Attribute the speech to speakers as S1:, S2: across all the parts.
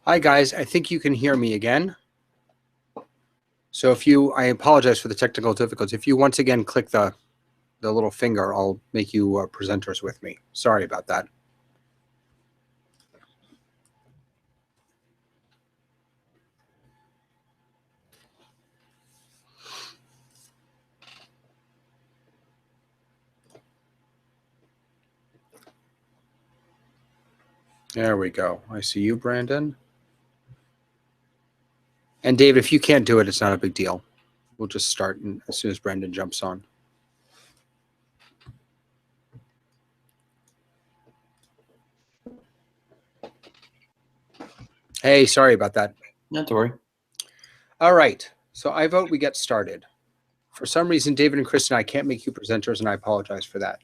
S1: Hi guys, I think you can hear me again. So I apologize for the technical difficulties. If you once again click the little finger, I'll make you presenters with me. Sorry about that. There we go. I see you, Brandon. And David, if you can't do it, it's not a big deal. We'll just start as soon as Brandon jumps on. Hey, sorry about that.
S2: Not to worry.
S1: All right. So I vote we get started. For some reason, David and Kristen, I can't make you presenters, and I apologize for that.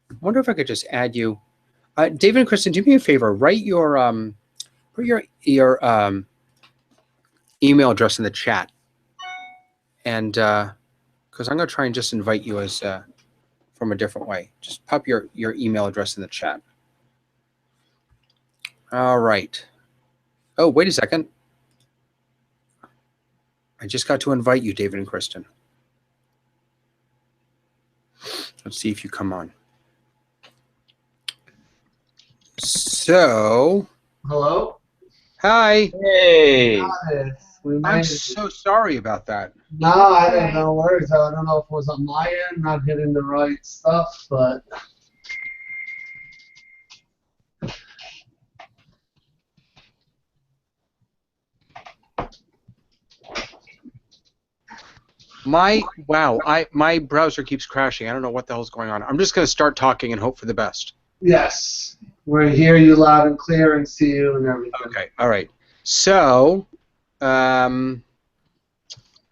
S1: I wonder if I could just add you. David and Kristen, do me a favor. Write put your email address in the chat, and because I'm going to try and just invite you as from a different way. Just pop your email address in the chat. All right. Oh, wait a second. I just got to invite you, David and Kristen. Let's see if you come on. So.
S3: Hello?
S1: Hi.
S2: Hey.
S1: I'm so sorry about that.
S3: No, I don't know worries. I don't know if it was on my end, not hitting the right stuff, but
S1: My browser keeps crashing. I don't know what the hell's going on. I'm just going to start talking and hope for the best.
S3: yes, we hear you loud and clear and see you and everything.
S1: Okay. All right. So, all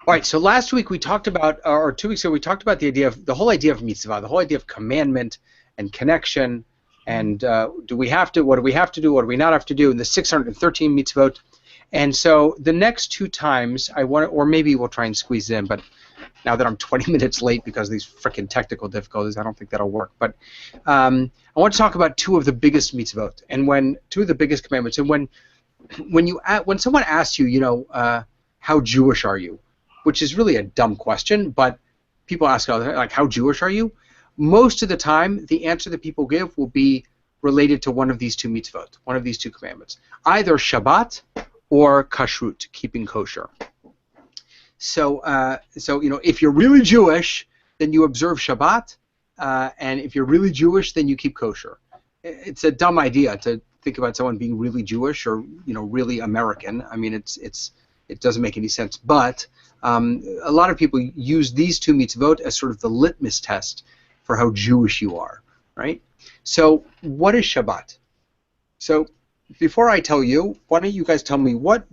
S1: right. So last week we talked about, or 2 weeks ago we talked about the whole idea of mitzvah, the whole idea of commandment and connection, and what do we have to do? What do we not have to do? In the 613 mitzvot. And so the next 2 times I want, or maybe we'll try and squeeze it in, but now that I'm 20 minutes late because of these freaking technical difficulties, I don't think that'll work. But I want to talk about 2 of the biggest mitzvot, and 2 of the biggest commandments. And when someone asks you, how Jewish are you, which is really a dumb question, but people ask like, how Jewish are you? Most of the time, the answer that people give will be related to one of these 2 mitzvot, one of these 2 commandments, either Shabbat or kashrut, keeping kosher. So if you're really Jewish, then you observe Shabbat, and if you're really Jewish, then you keep kosher. It's a dumb idea to think about someone being really Jewish or really American. I mean, it doesn't make any sense. But a lot of people use these 2 mitzvot as sort of the litmus test for how Jewish you are, right? So what is Shabbat? So before I tell you, why don't you guys tell me where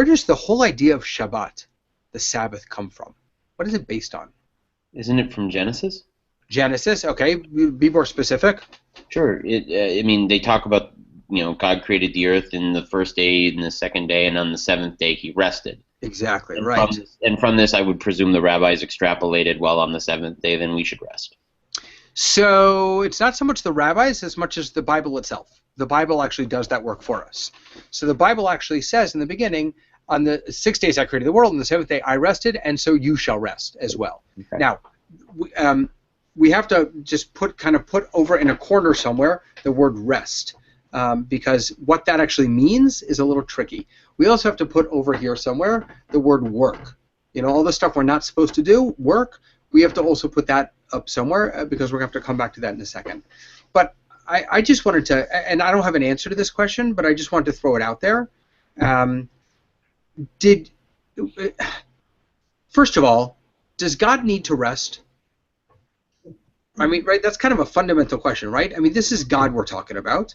S1: does the whole idea of Shabbat, the Sabbath, come from? What is it based on?
S2: Isn't it from Genesis?
S1: Genesis, okay. Be more specific.
S2: Sure. I mean, they talk about, God created the earth in the first day and the second day, and on the 7th day he rested.
S1: Exactly,
S2: And
S1: right.
S2: From this, I would presume the rabbis extrapolated, well, on the 7th day, then we should rest.
S1: So it's not so much the rabbis as much as the Bible itself. The Bible actually does that work for us. So the Bible actually says in the beginning, on the 6 days I created the world, and the 7th day I rested, and so you shall rest as well. Okay. Now, we have to just put over in a corner somewhere the word rest, because what that actually means is a little tricky. We also have to put over here somewhere the word work. All the stuff we're not supposed to do, work, we have to also put that up somewhere because we're going to have to come back to that in a second. But I just wanted to, and I don't have an answer to this question, but I just wanted to throw it out there. First of all, does God need to rest? I mean, right, that's kind of a fundamental question, right? I mean, this is God we're talking about.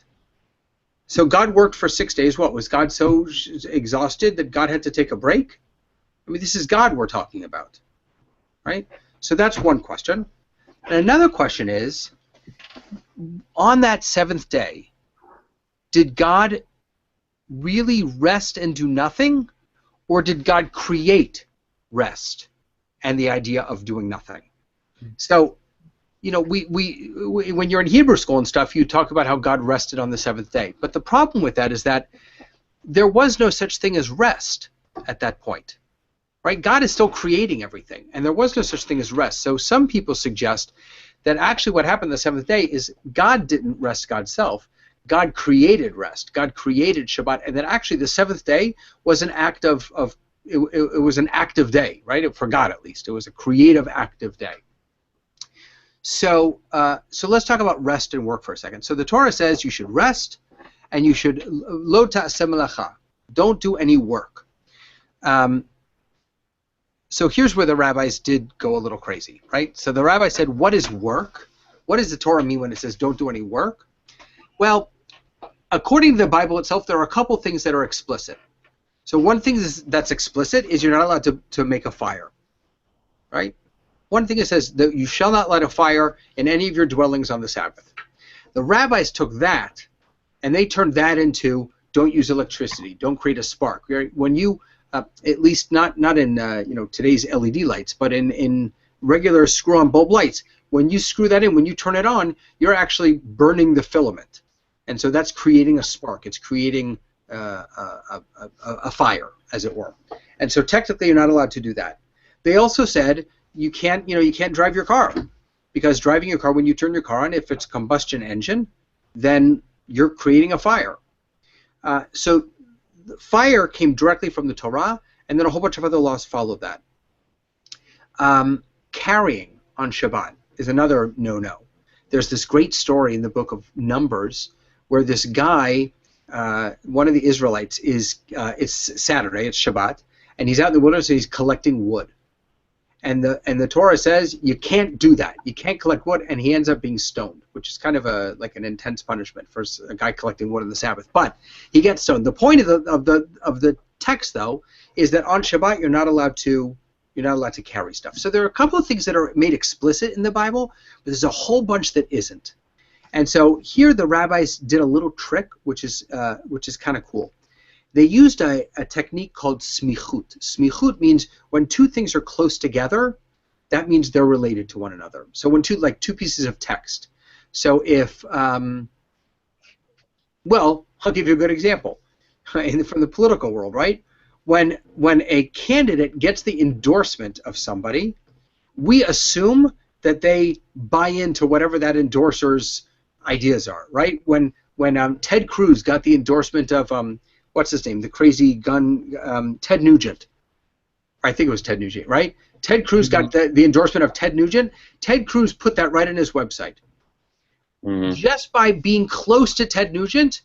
S1: So God worked for 6 days. What, was God so exhausted that God had to take a break? I mean, this is God we're talking about, right? So that's one question. And another question is, on that 7th day, did God really rest and do nothing, or did God create rest and the idea of doing nothing? So, when you're in Hebrew school and stuff, you talk about how God rested on the 7th day. But the problem with that is that there was no such thing as rest at that point. Right? God is still creating everything, and there was no such thing as rest. So some people suggest that actually what happened the seventh day is God didn't rest God's self. God created rest. God created Shabbat, and that actually the seventh day was an act of it was an active day, right? For God at least, it was a creative, active day. So so let's talk about rest and work for a second. So the Torah says you should rest, and you should lo ta'aseh melacha. Don't do any work. So here's where the rabbis did go a little crazy, right? So the rabbi said, what is work? What does the Torah mean when it says don't do any work? Well, according to the Bible itself, there are a couple things that are explicit. So one thing that's explicit is you're not allowed to make a fire, right? One thing it says that you shall not light a fire in any of your dwellings on the Sabbath. The rabbis took that and they turned that into don't use electricity, don't create a spark. Right? When you at least not in today's LED lights, but in regular screw-on bulb lights, when you screw that in, when you turn it on, you're actually burning the filament, and so that's creating a spark. It's creating a fire, as it were. And so technically, you're not allowed to do that. They also said you can't drive your car, because driving your car, when you turn your car on, if it's a combustion engine, then you're creating a fire. So fire came directly from the Torah, and then a whole bunch of other laws followed that. Carrying on Shabbat is another no-no. There's this great story in the book of Numbers where this guy, one of the Israelites, it's Saturday, it's Shabbat, and he's out in the wilderness and he's collecting wood. And the Torah says you can't do that. You can't collect wood, and he ends up being stoned, which is kind of like an intense punishment for a guy collecting wood on the Sabbath. But he gets stoned. The point of the text, though, is that on Shabbat you're not allowed to carry stuff. So there are a couple of things that are made explicit in the Bible, but there's a whole bunch that isn't. And so here the rabbis did a little trick, which is kind of cool. They used a technique called smichut. Smichut means when two things are close together, that means they're related to one another. So when two pieces of text. So if, well, I'll give you a good example from the political world, right? When a candidate gets the endorsement of somebody, we assume that they buy into whatever that endorser's ideas are, right? When Ted Cruz got the endorsement of what's his name? The crazy gun, Ted Nugent. I think it was Ted Nugent, right? Ted Cruz got the endorsement of Ted Nugent. Ted Cruz put that right on his website. Just by being close to Ted Nugent,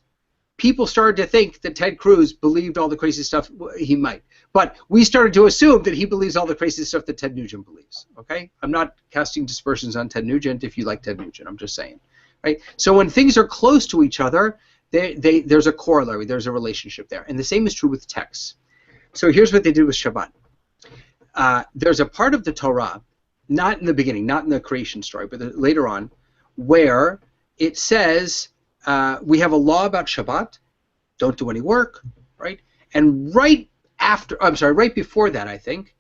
S1: people started to think that Ted Cruz believed all the crazy stuff he might. But we started to assume that he believes all the crazy stuff that Ted Nugent believes. Okay? I'm not casting dispersions on Ted Nugent if you like Ted Nugent. I'm just saying. Right? So when things are close to each other, there's a corollary, there's a relationship there. And the same is true with texts. So here's what they did with Shabbat. There's a part of the Torah, not in the beginning, not in the creation story, but later on, where it says we have a law about Shabbat, don't do any work, right? And right before that, I think,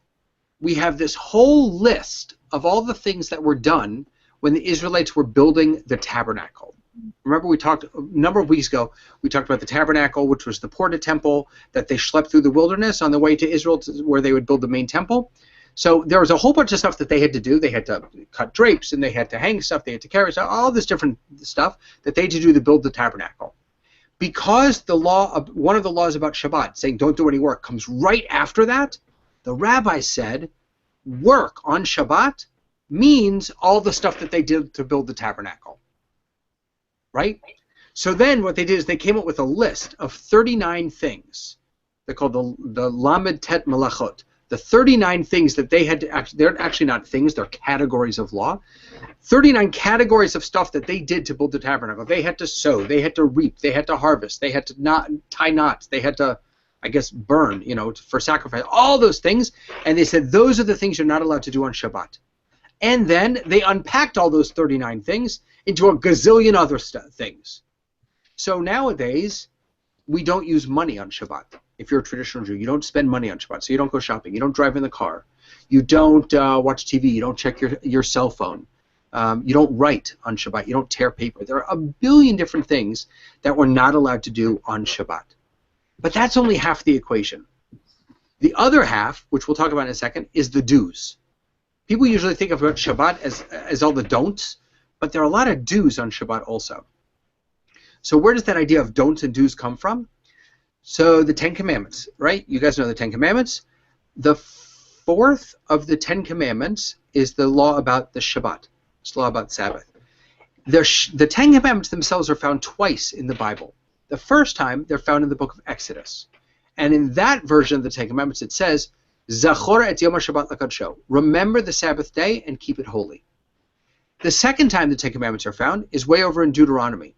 S1: we have this whole list of all the things that were done when the Israelites were building the tabernacle. Remember, we talked a number of weeks ago, we talked about the tabernacle, which was the porta temple that they schlepped through the wilderness on the way to Israel, where they would build the main temple. So there was a whole bunch of stuff that they had to do. They had to cut drapes, and they had to hang stuff, they had to carry stuff, all this different stuff that they had to do to build the tabernacle. Because one of the laws about Shabbat, saying don't do any work, comes right after that, the rabbi said work on Shabbat means all the stuff that they did to build the tabernacle. Right? So then what they did is they came up with a list of 39 things. They're called the Lamed Tet Malachot. The 39 things that they had to they're actually not things, they're categories of law. 39 categories of stuff that they did to build the tabernacle. They had to sow, they had to reap, they had to harvest, they had to tie knots, they had to, I guess, burn, for sacrifice, all those things. And they said those are the things you're not allowed to do on Shabbat. And then they unpacked all those 39 things into a gazillion other things. So nowadays, we don't use money on Shabbat. If you're a traditional Jew, you don't spend money on Shabbat. So you don't go shopping. You don't drive in the car. You don't watch TV. You don't check your cell phone. You don't write on Shabbat. You don't tear paper. There are a billion different things that we're not allowed to do on Shabbat. But that's only half the equation. The other half, which we'll talk about in a second, is the do's. People usually think of Shabbat as all the don'ts, but there are a lot of do's on Shabbat also. So where does that idea of don'ts and do's come from? So the Ten Commandments, right? You guys know the Ten Commandments. The fourth of the Ten Commandments is the law about the Shabbat. It's the law about Sabbath. The Ten Commandments themselves are found twice in the Bible. The first time, they're found in the book of Exodus. And in that version of the Ten Commandments, it says, Zachor et Yom HaShabbat lakadsho. Remember the Sabbath day and keep it holy. The second time the Ten Commandments are found is way over in Deuteronomy.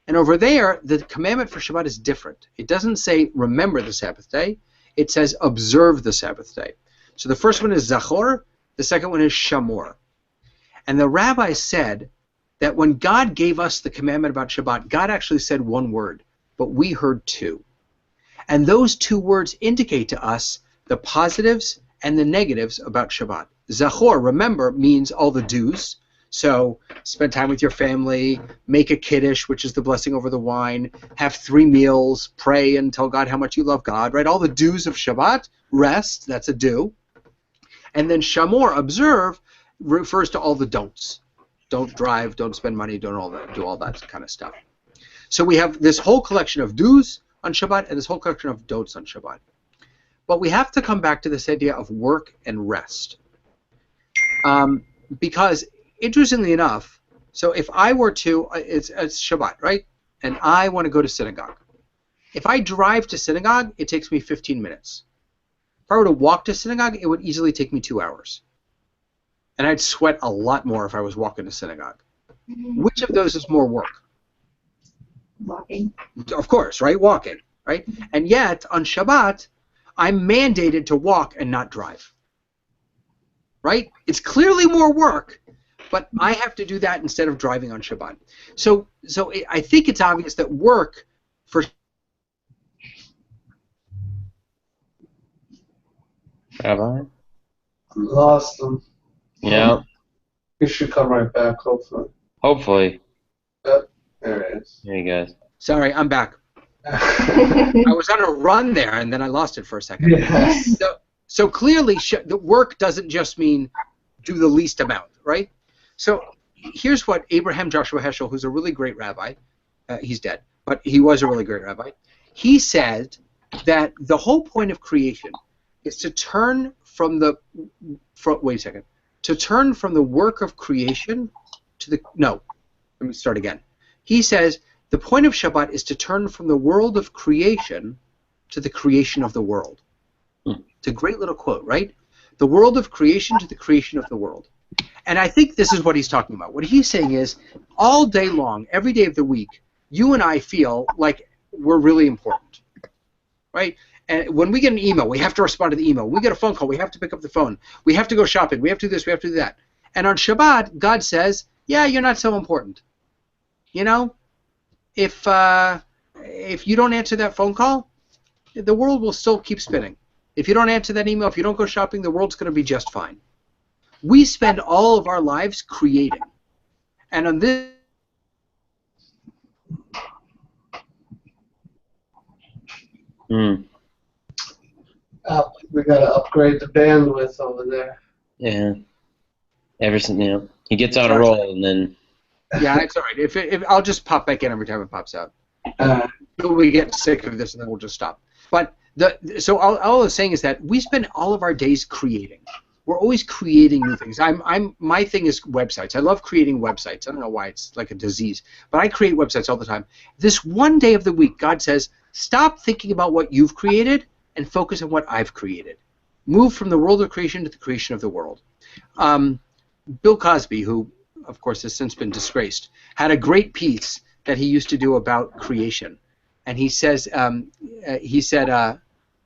S1: And over there, the commandment for Shabbat is different. It doesn't say remember the Sabbath day. It says observe the Sabbath day. So the first one is Zachor. The second one is Shamor. And the rabbi said that when God gave us the commandment about Shabbat, God actually said one word, but we heard two. And those two words indicate to us the positives and the negatives about Shabbat. Zachor, remember, means all the do's. So spend time with your family, make a kiddush, which is the blessing over the wine, have 3 meals, pray and tell God how much you love God, right? All the do's of Shabbat, rest, that's a do. And then Shamor, observe, refers to all the don'ts. Don't drive, don't spend money, do all that kind of stuff. So we have this whole collection of do's on Shabbat and this whole collection of don'ts on Shabbat. But we have to come back to this idea of work and rest. Because, interestingly enough, so if I were to, it's Shabbat, right? And I want to go to synagogue. If I drive to synagogue, it takes me 15 minutes. If I were to walk to synagogue, it would easily take me 2 hours. And I'd sweat a lot more if I was walking to synagogue. Which of those is more work?
S4: Walking.
S1: Of course, right? Walking, right? And yet, on Shabbat, I'm mandated to walk and not drive. Right? It's clearly more work, but I have to do that instead of driving on Shabbat. So I think it's obvious that work for
S2: Rabbi?
S3: Lost them.
S2: Yeah.
S3: He should come right back, hopefully.
S2: Hopefully.
S3: Yep, there it is.
S2: There you go.
S1: Sorry, I'm back. I was on a run there, and then I lost it for a second.
S3: Yes.
S1: So clearly, the work doesn't just mean do the least amount, right? So here's what Abraham Joshua Heschel, who's a really great rabbi, he's dead, but he was a really great rabbi, he said that the whole point of creation is to turn from the work of creation to the let me start again. He says the point of Shabbat is to turn from the world of creation to the creation of the world. It's a great little quote, right? The world of creation to the creation of the world. And I think this is what he's talking about. What he's saying is, all day long, every day of the week, you and I feel like we're really important, right? And when we get an email, we have to respond to the email. When we get a phone call, we have to pick up the phone. We have to go shopping. We have to do this. We have to do that. And on Shabbat, God says, yeah, you're not so important. You know, if you don't answer that phone call, the world will still keep spinning. If you don't answer that email, if you don't go shopping, the world's going to be just fine. We spend all of our lives creating. And on this...
S3: We got to upgrade the bandwidth over there.
S2: Yeah. He gets on a roll and then...
S1: Yeah, it's all right. If I'll just pop back in every time it pops out. Until we get sick of this, and then we'll just stop. But so all I was saying is that we spend all of our days creating. We're always creating new things. My thing is websites. I love creating websites. I don't know why it's like a disease, but I create websites all the time. This one day of the week, God says, stop thinking about what you've created and focus on what I've created. Move from the world of creation to the creation of the world. Bill Cosby, who of course has since been disgraced, had a great piece that he used to do about creation, and he says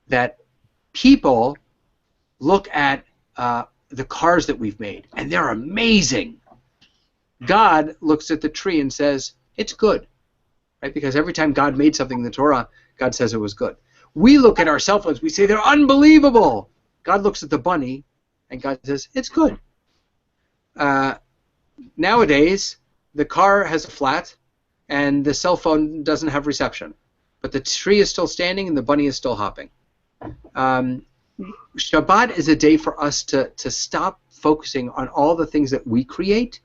S1: that people look at the cars that we've made, and they're amazing. God looks at the tree and says, it's good, right? Because every time God made something in the Torah, God says it was good. We look at our cell phones, we say they're unbelievable. God looks at the bunny, and God says, it's good. Nowadays, the car has a flat, and the cell phone doesn't have reception. but the tree is still standing and the bunny is still hopping. Shabbat is a day for us to stop focusing on all the things that we create,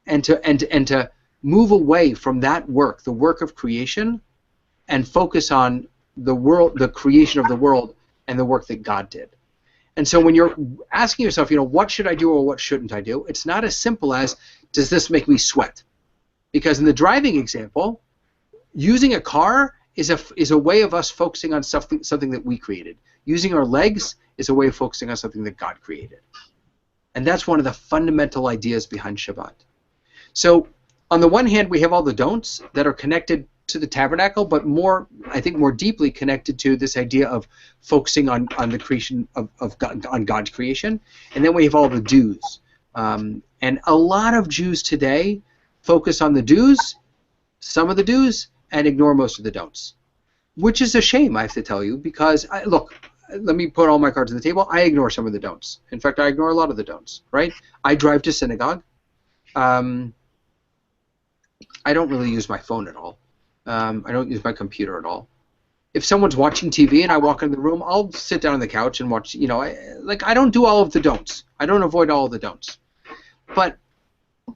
S1: and to move away from that work, the work of creation, and focus on the world, the creation of the world, and the work that God did. And so when you're asking yourself, what should I do or what shouldn't I do, it's not as simple as, does this make me sweat? Because in the driving example, using a car is a way of us focusing on something that we created. Using our legs is a way of focusing on something that God created. And that's one of the fundamental ideas behind Shabbat. So on the one hand, we have all the don'ts that are connected to the tabernacle, but I think more deeply connected to this idea of focusing on the creation of God, on God's creation. And then we have all the do's. And a lot of Jews today focus on the do's, some of the do's, and ignore most of the don'ts, which is a shame, I have to tell you, because, look, let me put all my cards on the table. I ignore some of the don'ts. In fact, I ignore a lot of the don'ts, right? I drive to synagogue. I don't really use my phone at all. I don't use my computer at all. If someone's watching TV and I walk into the room, I'll sit down on the couch and watch, I don't do all of the don'ts. I don't avoid all of the don'ts. But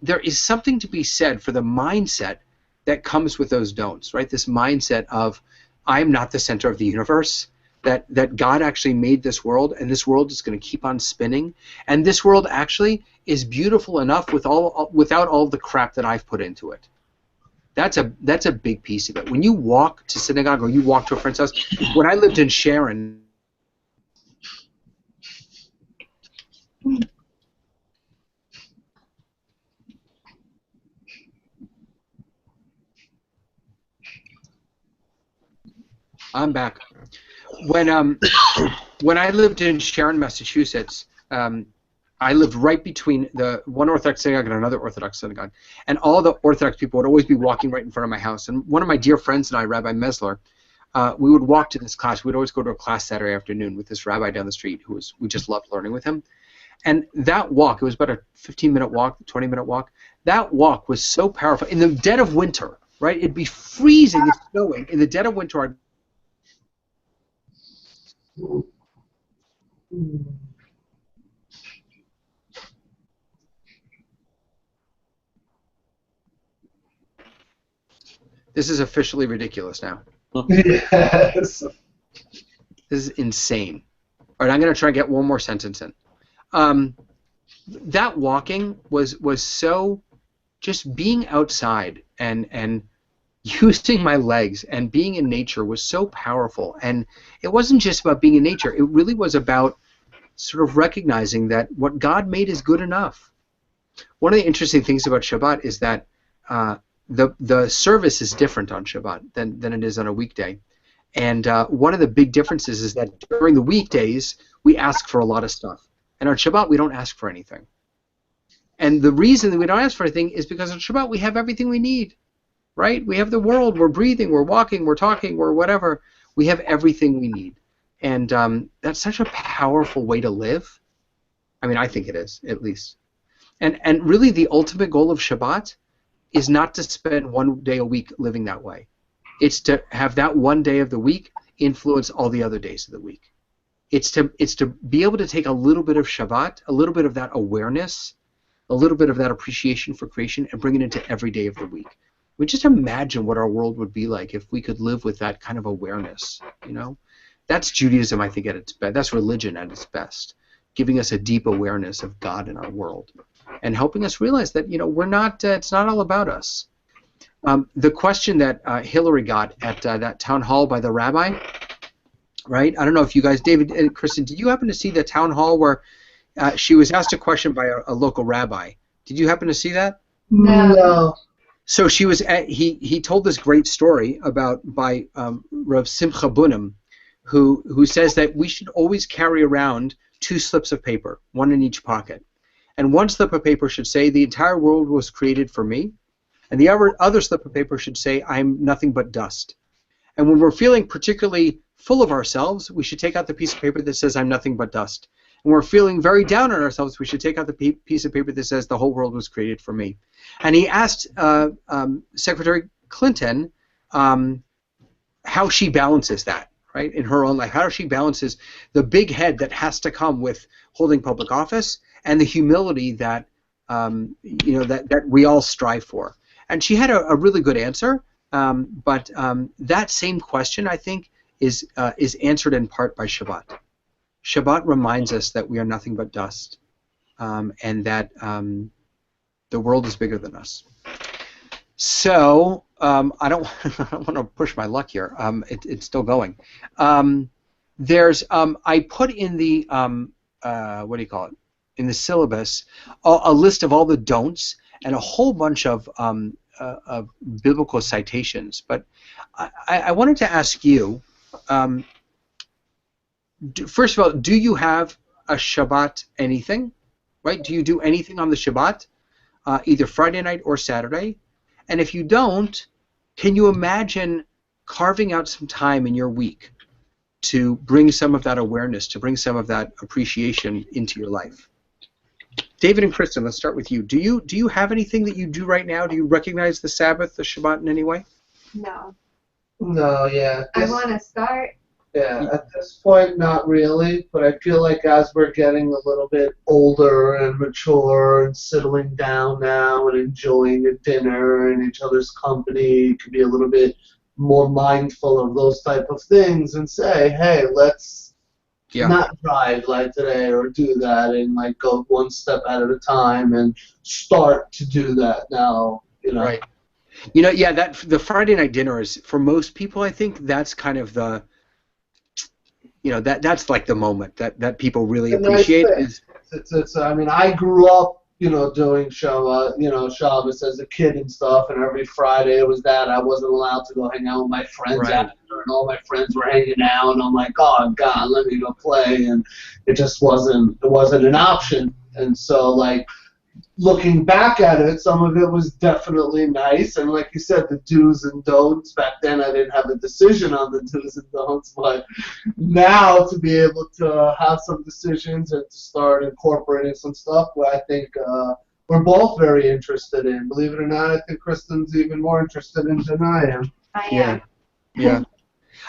S1: there is something to be said for the mindset that comes with those don'ts, right? This mindset of, I'm not the center of the universe, that God actually made this world, and this world is going to keep on spinning, and this world actually is beautiful enough without all the crap that I've put into it. That's a big piece of it. When you walk to synagogue or you walk to a friend's house, when I lived in Sharon, I'm back. When I lived in Sharon, Massachusetts, I lived right between the one Orthodox synagogue and another Orthodox synagogue, and all the Orthodox people would always be walking right in front of my house. And one of my dear friends and I, Rabbi Mesler, we would walk to this class. We'd always go to a class Saturday afternoon with this rabbi down the street we just loved learning with him. And that walk, it was about a 15-minute walk, 20-minute walk. That walk was so powerful. In the dead of winter, right? It'd be freezing and snowing. In the dead of winter, I'd This is officially ridiculous now.
S3: Yes.
S1: This is insane. All right, I'm going to try and get one more sentence in. That walking was so, just being outside and using my legs and being in nature was so powerful. And it wasn't just about being in nature. It really was about sort of recognizing that what God made is good enough. One of the interesting things about Shabbat is that the service is different on Shabbat than it is on a weekday. And one of the big differences is that during the weekdays, we ask for a lot of stuff. And on Shabbat, we don't ask for anything. And the reason that we don't ask for anything is because on Shabbat, we have everything we need. Right? We have the world, we're breathing, we're walking, we're talking, we're whatever. We have everything we need. And that's such a powerful way to live. I mean, I think it is, at least. And really the ultimate goal of Shabbat is not to spend one day a week living that way. It's to have that one day of the week influence all the other days of the week. It's to be able to take a little bit of Shabbat, a little bit of that awareness, a little bit of that appreciation for creation, and bring it into every day of the week. We just imagine what our world would be like if we could live with that kind of awareness, That's Judaism, I think, at its best. That's religion at its best, giving us a deep awareness of God in our world and helping us realize that, we're not, it's not all about us. The question that Hillary got at that town hall by the rabbi, right? I don't know if you guys, David and Kristen, did you happen to see the town hall where she was asked a question by a local rabbi? Did you happen to see that?
S3: No.
S1: So she was. He told this great story by Rav Simcha Bunim, who says that we should always carry around 2 slips of paper, one in each pocket, and one slip of paper should say the entire world was created for me, and the other slip of paper should say I'm nothing but dust. And when we're feeling particularly full of ourselves, we should take out the piece of paper that says I'm nothing but dust. And we're feeling very down on ourselves, we should take out the piece of paper that says the whole world was created for me. And he asked Secretary Clinton, how she balances that, right, in her own life. How she balances the big head that has to come with holding public office and the humility that that we all strive for. And she had a really good answer, but that same question, I think, is answered in part by Shabbat. Shabbat reminds us that we are nothing but dust, and that the world is bigger than us. So I don't want to push my luck here. It's still going. There's I put in the what do you call it? In the syllabus a list of all the don'ts and a whole bunch of biblical citations. But I wanted to ask you, first of all, do you have a Shabbat anything? Right? Do you do anything on the Shabbat, either Friday night or Saturday? And if you don't, can you imagine carving out some time in your week to bring some of that awareness, to bring some of that appreciation into your life? David and Kristen, let's start with you. Do you have anything that you do right now? Do you recognize the Sabbath, the Shabbat in any way?
S4: No.
S3: No, yeah.
S4: I want to start.
S3: Yeah, at this point, not really, but I feel like as we're getting a little bit older and mature and settling down now and enjoying a dinner and each other's company, can be a little bit more mindful of those type of things and say, hey, let's not drive like today or do that, and like go one step at a time and start to do that now,
S1: Right. That the Friday night dinner is, for most people, I think that's kind of the that's like the moment that people really appreciate.
S3: It's I mean, I grew up, doing Shabbos as a kid and stuff, and every Friday it was that. I wasn't allowed to go hang out with my friends after, and all my friends were hanging out, and I'm like, oh God, let me go play, and it just wasn't an option. And so, like, looking back at it, some of it was definitely nice, and like you said, the do's and don'ts. Back then, I didn't have a decision on the do's and don'ts, but now to be able to have some decisions and to start incorporating some stuff, I think we're both very interested in. Believe it or not, I think Kristen's even more interested in than I am.
S4: I am.
S1: Yeah.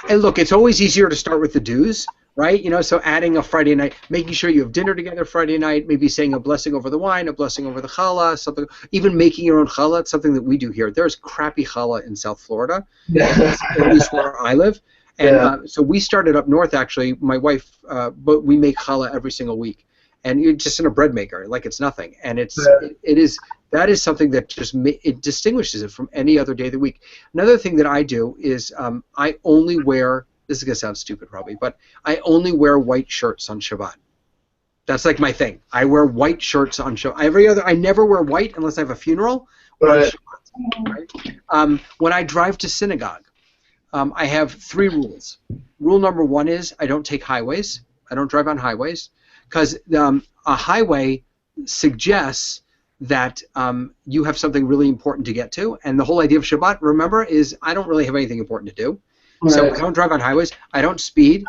S1: And look, it's always easier to start with the do's. Right, so adding a Friday night, making sure you have dinner together Friday night, maybe saying a blessing over the wine, a blessing over the challah, something. Even making your own challah, it's something that we do here. There's crappy challah in South Florida, at least where I live, and so we started up north. Actually, my wife, but we make challah every single week, and you're just in a bread maker, like it's nothing, and that is something that just it distinguishes it from any other day of the week. Another thing that I do is I only wear. This is going to sound stupid probably, but I only wear white shirts on Shabbat. That's like my thing. I wear white shirts on Shabbat. I never wear white unless I have a funeral or on Shabbat. Right? When I drive to synagogue, I have 3 rules. Rule number 1 is I don't take highways. I don't drive on highways because a highway suggests that you have something really important to get to, and the whole idea of Shabbat, remember, is I don't really have anything important to do. So I don't drive on highways, I don't speed,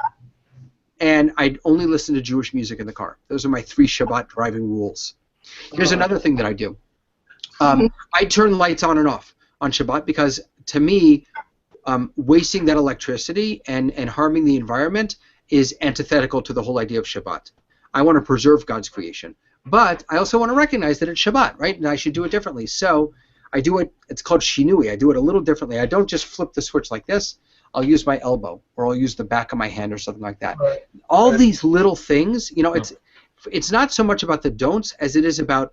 S1: and I only listen to Jewish music in the car. Those are my 3 Shabbat driving rules. Here's another thing that I do. I turn lights on and off on Shabbat because, to me, wasting that electricity and harming the environment is antithetical to the whole idea of Shabbat. I want to preserve God's creation. But I also want to recognize that it's Shabbat, right? And I should do it differently. So I do it, it's called shinui. I do it a little differently. I don't just flip the switch like this. I'll use my elbow, or I'll use the back of my hand, or something like that. Right. All these little things, it's not so much about the don'ts as it is about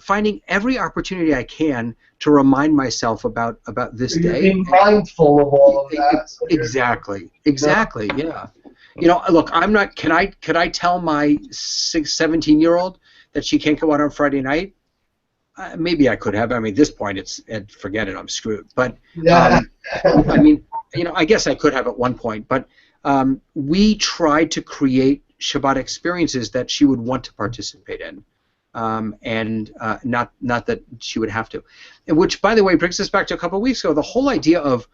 S1: finding every opportunity I can to remind myself about this day.
S3: Being mindful of all of that.
S1: Exactly. Yeah. Look, I'm not. Can I tell my 17-year-old that she can't go out on Friday night? Maybe I could have. I mean, at this point, forget it. I'm screwed. But I mean, I guess I could have at one point. But we tried to create Shabbat experiences that she would want to participate in, and not that she would have to. Which, by the way, brings us back to a couple of weeks ago. The whole idea of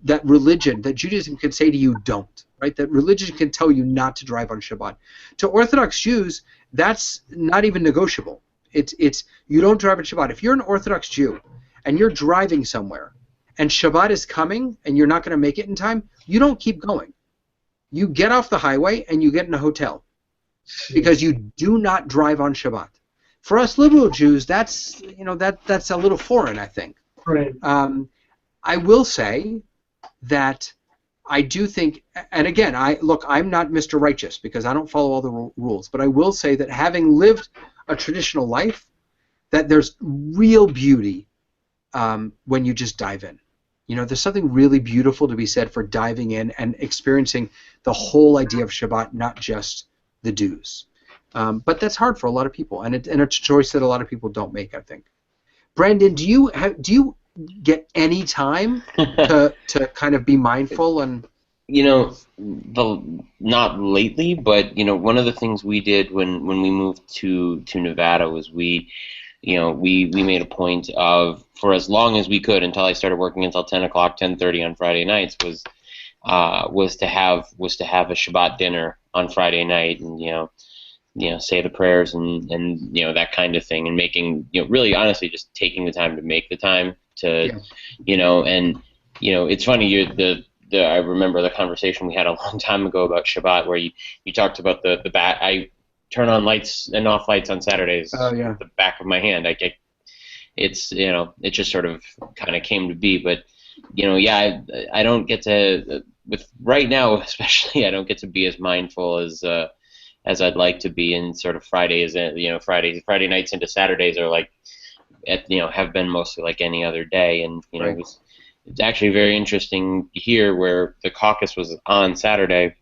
S1: that religion, that Judaism can say to you, don't. Right? That religion can tell you not to drive on Shabbat. To Orthodox Jews, that's not even negotiable. It's you don't drive on Shabbat. If you're an Orthodox Jew and you're driving somewhere and Shabbat is coming and you're not going to make it in time, you don't keep going. You get off the highway and you get in a hotel because you do not drive on Shabbat. For us liberal Jews, that's that's a little foreign, I think.
S3: Right.
S1: I will say that I do think, and again, I'm not Mr. Righteous because I don't follow all the rules, but I will say that having lived a traditional life, that there's real beauty when you just dive in. There's something really beautiful to be said for diving in and experiencing the whole idea of Shabbat, not just the dues. But that's hard for a lot of people, and it's a choice that a lot of people don't make, I think. Brandon, do you get any time to kind of be mindful and?
S2: Not lately, but one of the things we did when we moved to Nevada was we made a point of, for as long as we could until I started working until 10 o'clock, 10:30 on Friday nights, was to have a Shabbat dinner on Friday night, and say the prayers and that kind of thing, and making really honestly just taking the time to make the time to and it's funny, I remember the conversation we had a long time ago about Shabbat, where you talked about the back. I turn on lights and off lights on Saturdays with the back of my hand. It's it just sort of kind of came to be, but I don't get to, with right now especially, I don't get to be as mindful as I'd like to be. And sort of Friday Friday nights into Saturdays are like have been mostly like any other day, and
S1: Right.
S2: It's actually very interesting here where the caucus was on Saturday.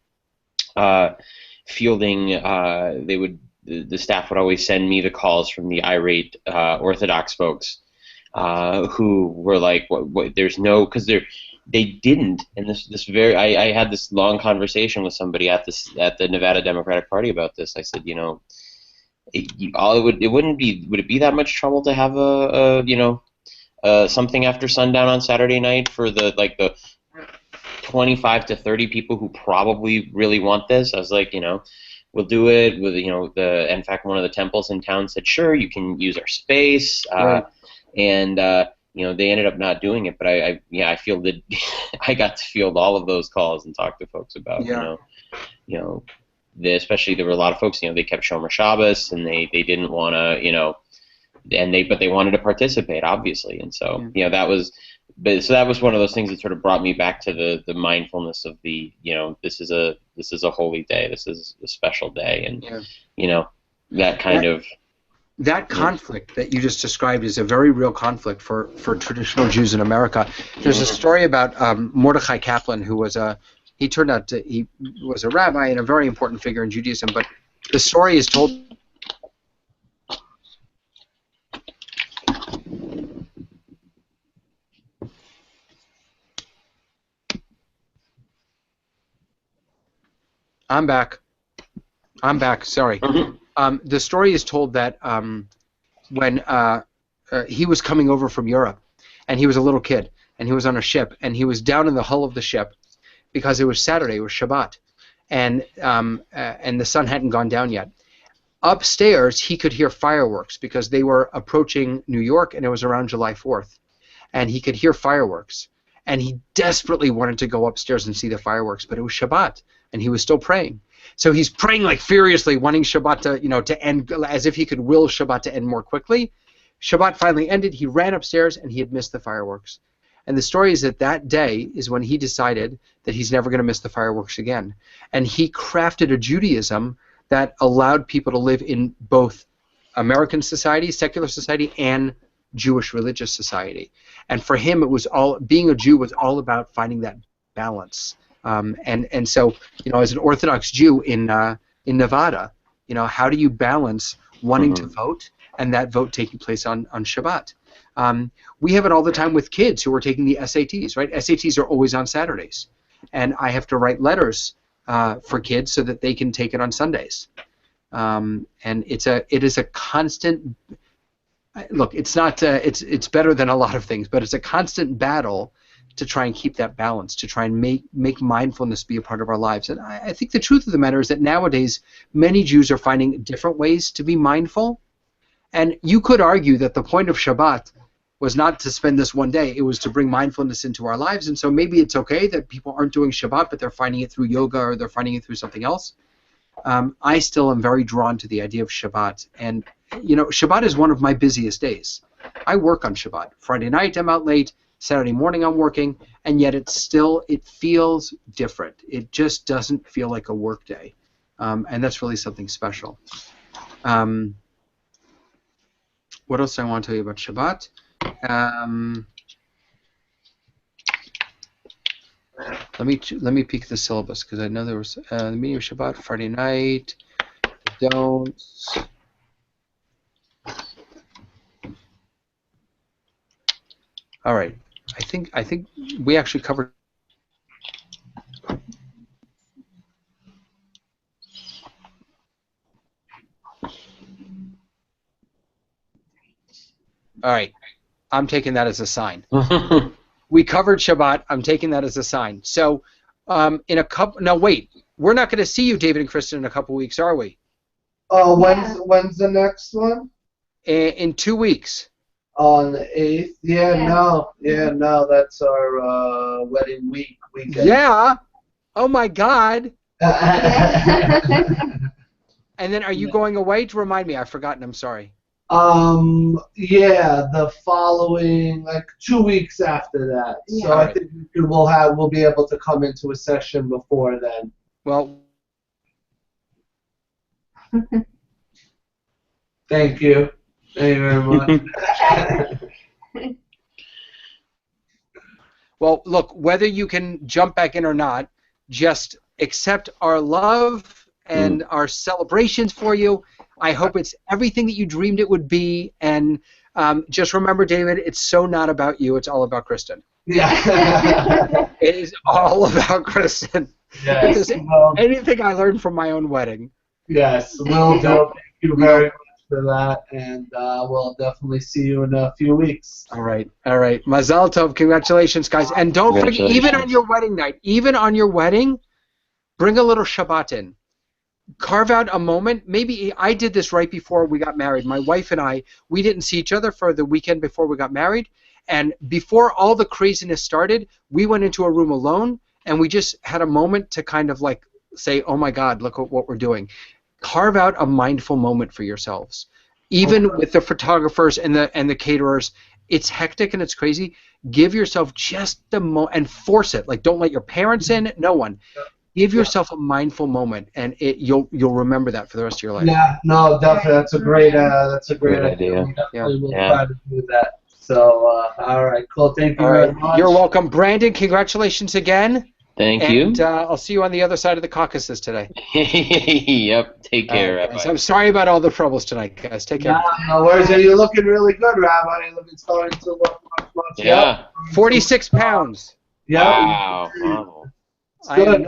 S2: Fielding, the staff would always send me the calls from the irate Orthodox folks who were like, "What? There's no," because they didn't. And I had this long conversation with somebody at the Nevada Democratic Party about this. I said, would it be that much trouble to have something after sundown on Saturday night for the 25 to 30 people who probably really want this? I was like, we'll do it with in fact, one of the temples in town said, sure, you can use our space,
S1: Right.
S2: and they ended up not doing it. But I feel that I got to field all of those calls and talk to folks about especially there were a lot of folks, they kept Shomer Shabbos, and they didn't want to, but they wanted to participate, obviously, and so that was one of those things that sort of brought me back to the mindfulness of this is a holy day, this is a special day, and that kind of
S1: that conflict that you just described is a very real conflict for traditional Jews in America. There's a story about Mordechai Kaplan, who was he was a rabbi and a very important figure in Judaism, but the story is told. I'm back. Sorry. The story is told that when he was coming over from Europe, and he was a little kid, and he was on a ship, and he was down in the hull of the ship because it was Saturday, it was Shabbat, and the sun hadn't gone down yet. Upstairs, he could hear fireworks because they were approaching New York, and it was around July 4th, and he could hear fireworks, and he desperately wanted to go upstairs and see the fireworks, but it was Shabbat, and he was still praying. So he's praying like furiously, wanting Shabbat to end, as if he could will Shabbat to end more quickly. Shabbat finally ended. He ran upstairs, and he had missed the fireworks. And the story is that day is when he decided that he's never going to miss the fireworks again. And he crafted a Judaism that allowed people to live in both American society, secular society, and Jewish religious society. And for him, it was being a Jew was all about finding that balance. And so, as an Orthodox Jew in Nevada, how do you balance wanting to vote and that vote taking place on Shabbat? We have it all the time with kids who are taking the SATs, right? SATs are always on Saturdays, and I have to write letters for kids so that they can take it on Sundays. And it is a constant. Look, it's not. It's better than a lot of things, but it's a constant battle to try and keep that balance, to try and make mindfulness be a part of our lives. And I think the truth of the matter is that nowadays many Jews are finding different ways to be mindful. And you could argue that the point of Shabbat was not to spend this one day. It was to bring mindfulness into our lives. And so maybe it's okay that people aren't doing Shabbat, but they're finding it through yoga or they're finding it through something else. I still am very drawn to the idea of Shabbat. And, Shabbat is one of my busiest days. I work on Shabbat. Friday night I'm out late. Saturday morning I'm working. And yet it feels different. It just doesn't feel like a work day. And that's really something special. What else do I want to tell you about Shabbat? Let me peek the syllabus because I know there was the meaning of Shabbat Friday night. Don't. All right. I think we actually covered. All right. I'm taking that as a sign. We covered Shabbat. I'm taking that as a sign. So, in a couple. No, wait. We're not going to see you, David and Kristen, in a couple weeks, are we?
S3: Oh, when's the next one?
S1: In 2 weeks.
S3: On the 8th? No, that's our wedding weekend.
S1: Yeah. Oh my God. And then, are you going away? To remind me, I've forgotten. I'm sorry.
S3: The following 2 weeks after that.
S4: Yeah.
S3: So I think we'll be able to come into a session before then.
S1: Well.
S3: Thank you. Thank you very much.
S1: Well, look, whether you can jump back in or not, just accept our love and our celebrations for you. I hope it's everything that you dreamed it would be. And just remember, David, it's so not about you. It's all about Kristen.
S3: Yeah.
S1: It is all about Kristen.
S3: Yes.
S1: Anything I learned from my own wedding.
S3: Yes, will do. Thank you very much for that, and we'll definitely see you in a few weeks.
S1: All right. Mazal tov. Congratulations, guys. And don't forget, even on your wedding night, bring a little Shabbat in. Carve out a moment. Maybe I did this right before we got married. My wife and I, we didn't see each other for the weekend before we got married. And before all the craziness started, we went into a room alone, and we just had a moment to kind of say, oh my God, look at what we're doing. Carve out a mindful moment for yourselves. Even with the photographers and the caterers, it's hectic and it's crazy. Give yourself just the moment and force it. Don't let your parents in, no one. Give yourself a mindful moment, and you'll remember that for the rest of your life.
S3: Yeah, no, definitely. That's a great idea. We definitely will try to do that. So, all right, cool. Thank you very much.
S1: You're welcome, Brandon. Congratulations again.
S2: Thank you.
S1: And I'll see you on the other side of the Caucasus today.
S2: Yep. Take care, Rabbi.
S1: I'm sorry about all the troubles tonight, guys. Take care.
S3: No worries. You're looking really good, Rabbi. You're looking starting to look much.
S2: Yeah.
S1: 46 pounds.
S3: Yeah.
S2: Wow.
S3: It's good.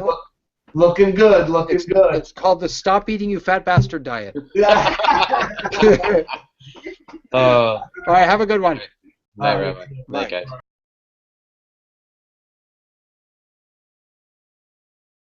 S3: Looking good.
S1: It's called the Stop Eating You Fat Bastard diet.
S3: Yeah.
S1: All right. Have a good one.
S2: Bye, Rabbi.
S3: Bye.
S2: Bye, guys.